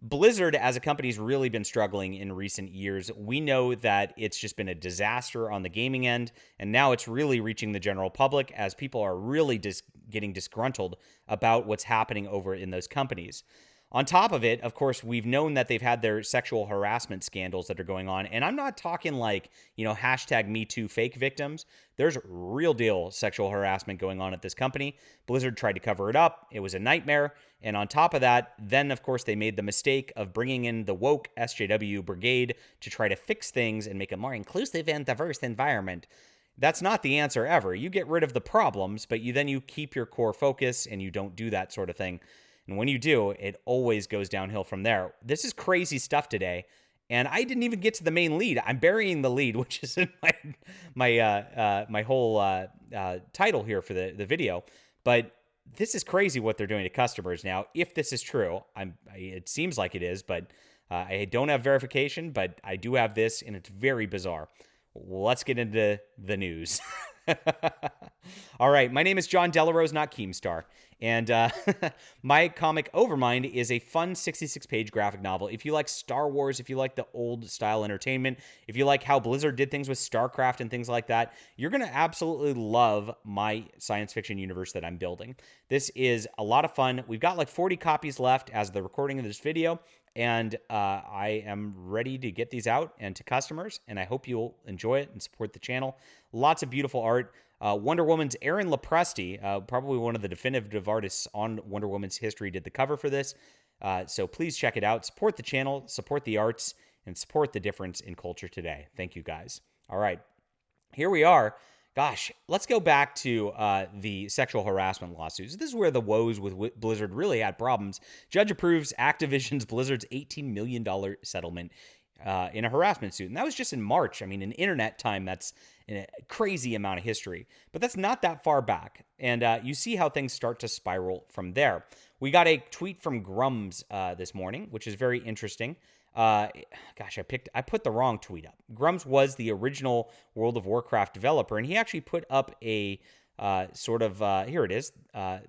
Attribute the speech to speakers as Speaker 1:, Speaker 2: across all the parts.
Speaker 1: Blizzard as a company has really been struggling in recent years. We know that it's just been a disaster on the gaming end, and now it's really reaching the general public as people are really getting disgruntled about what's happening over in those companies. On top of it, of course, we've known that they've had their sexual harassment scandals that are going on. And I'm not talking like, hashtag Me Too fake victims. There's real deal sexual harassment going on at this company. Blizzard tried to cover it up. It was a nightmare. And on top of that, then, of course, they made the mistake of bringing in the woke SJW brigade to try to fix things and make a more inclusive and diverse environment. That's not the answer ever. You get rid of the problems, but you keep your core focus and you don't do that sort of thing. And when you do, it always goes downhill from there. This is crazy stuff today, and I didn't even get to the main lead. I'm burying the lead, which is in my whole title here for the video. But this is crazy what they're doing to customers now. If this is true, it seems like it is, but I don't have verification. But I do have this, and it's very bizarre. Let's get into the news. All right, my name is John Delarose, not Keemstar. And my comic Overmind is a fun 66-page graphic novel. If you like Star Wars, if you like the old style entertainment, if you like how Blizzard did things with StarCraft and things like that, you're going to absolutely love my science fiction universe that I'm building. This is a lot of fun. We've got like 40 copies left as of the recording of this video. And I am ready to get these out and to customers, and I hope you'll enjoy it and support the channel. Lots of beautiful art. Wonder Woman's Aaron Lopresti, probably one of the definitive artists on Wonder Woman's history, did the cover for this. So please check it out. Support the channel, support the arts, and support the difference in culture today. Thank you, guys. All right, here we are. Gosh, let's go back to the sexual harassment lawsuits. This is where the woes with Blizzard really had problems. Judge approves Activision's Blizzard's $18 million settlement in a harassment suit. And that was just in March. I mean, in internet time, that's a crazy amount of history. But that's not that far back. And you see how things start to spiral from there. We got a tweet from Grums this morning, which is very interesting. Gosh, I put the wrong tweet up. Grums was the original World of Warcraft developer, and he actually put up a here it is, I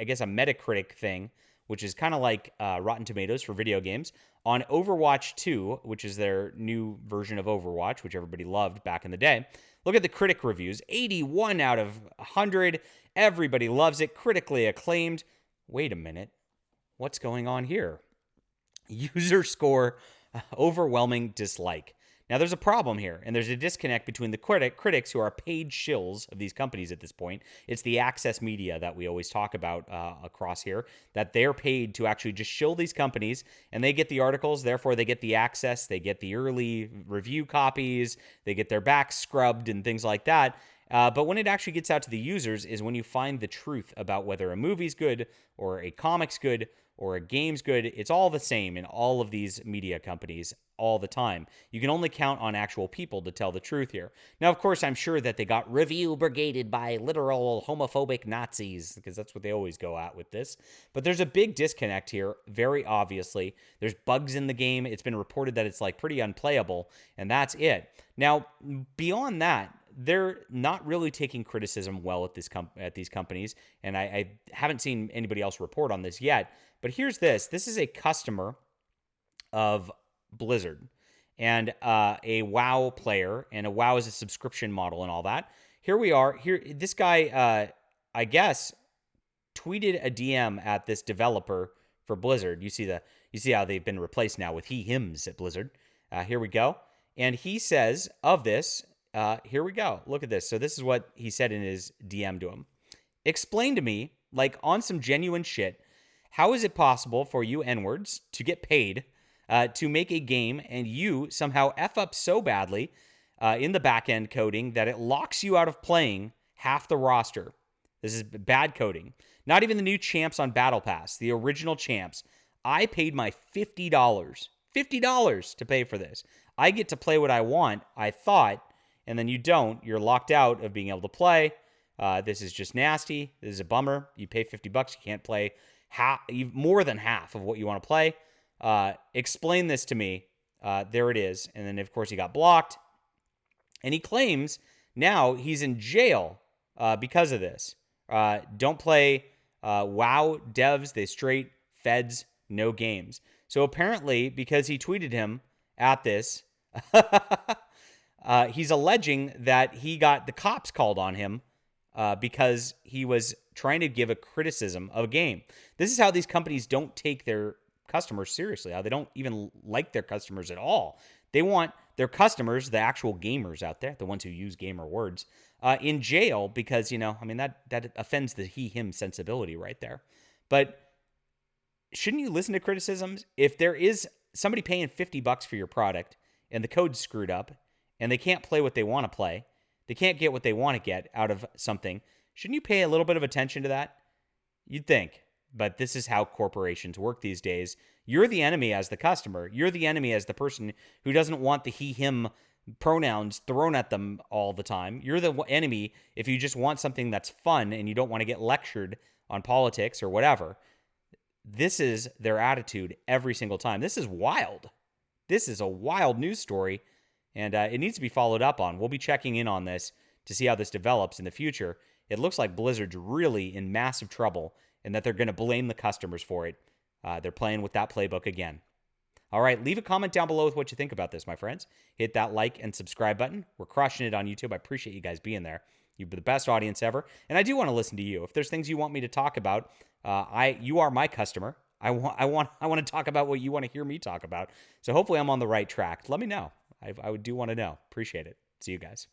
Speaker 1: guess a Metacritic thing, which is kind of like Rotten Tomatoes for video games, on Overwatch 2, which is their new version of Overwatch, which everybody loved back in the day. Look at the critic reviews, 81 out of 100. Everybody loves it, critically acclaimed. Wait a minute, what's going on here? User score, overwhelming dislike. Now, there's a problem here, and there's a disconnect between the critics who are paid shills of these companies at this point. It's the access media that we always talk about across here, that they're paid to actually just shill these companies, and they get the articles, therefore they get the access, they get the early review copies, they get their backs scrubbed and things like that. But when it actually gets out to the users is when you find the truth about whether a movie's good or a comic's good or a game's good. It's all the same in all of these media companies all the time. You can only count on actual people to tell the truth here. Now, of course, I'm sure that they got review brigaded by literal homophobic Nazis, because that's what they always go at with this. But there's a big disconnect here, very obviously. There's bugs in the game. It's been reported that it's like pretty unplayable, and that's it. Now, beyond that, they're not really taking criticism well at these companies, and I haven't seen anybody else report on this yet. But here's this. This is a customer of Blizzard and a WoW player, and a WoW is a subscription model and all that. Here we are. Here, this guy, I guess, tweeted a DM at this developer for Blizzard. You see how they've been replaced now with he/hims at Blizzard. Here we go. And he says of this, here we go. Look at this. So this is what he said in his DM to him. Explain to me, like on some genuine shit, how is it possible for you N-words to get paid to make a game and you somehow F up so badly in the back-end coding that it locks you out of playing half the roster? This is bad coding. Not even the new champs on Battle Pass, the original champs. I paid my $50 to pay for this. I get to play what I want, I thought, and then you don't. You're locked out of being able to play. This is just nasty. This is a bummer. You pay $50, you can't play more than half of what you want to play. Explain this to me. There it is. And then, of course, he got blocked. And he claims now he's in jail because of this. Don't play WoW devs. They straight feds no games. So apparently, because he tweeted him at this, he's alleging that he got the cops called on him because he was trying to give a criticism of a game. This is how these companies don't take their customers seriously, how they don't even like their customers at all. They want their customers, the actual gamers out there, the ones who use gamer words, in jail because, that offends the he-him sensibility right there. But shouldn't you listen to criticisms? If there is somebody paying $50 for your product and the code's screwed up and they can't play what they want to play, they can't get what they want to get out of something, shouldn't you pay a little bit of attention to that? You'd think. But this is how corporations work these days. You're the enemy as the customer. You're the enemy as the person who doesn't want the he, him pronouns thrown at them all the time. You're the enemy if you just want something that's fun and you don't want to get lectured on politics or whatever. This is their attitude every single time. This is wild. This is a wild news story, and it needs to be followed up on. We'll be checking in on this to see how this develops in the future. It looks like Blizzard's really in massive trouble and that they're going to blame the customers for it. They're playing with that playbook again. All right, leave a comment down below with what you think about this, my friends. Hit that like and subscribe button. We're crushing it on YouTube. I appreciate you guys being there. You're the best audience ever, and I do want to listen to you. If there's things you want me to talk about, you are my customer. I want to talk about what you want to hear me talk about. So hopefully I'm on the right track. Let me know. I do want to know. Appreciate it. See you guys.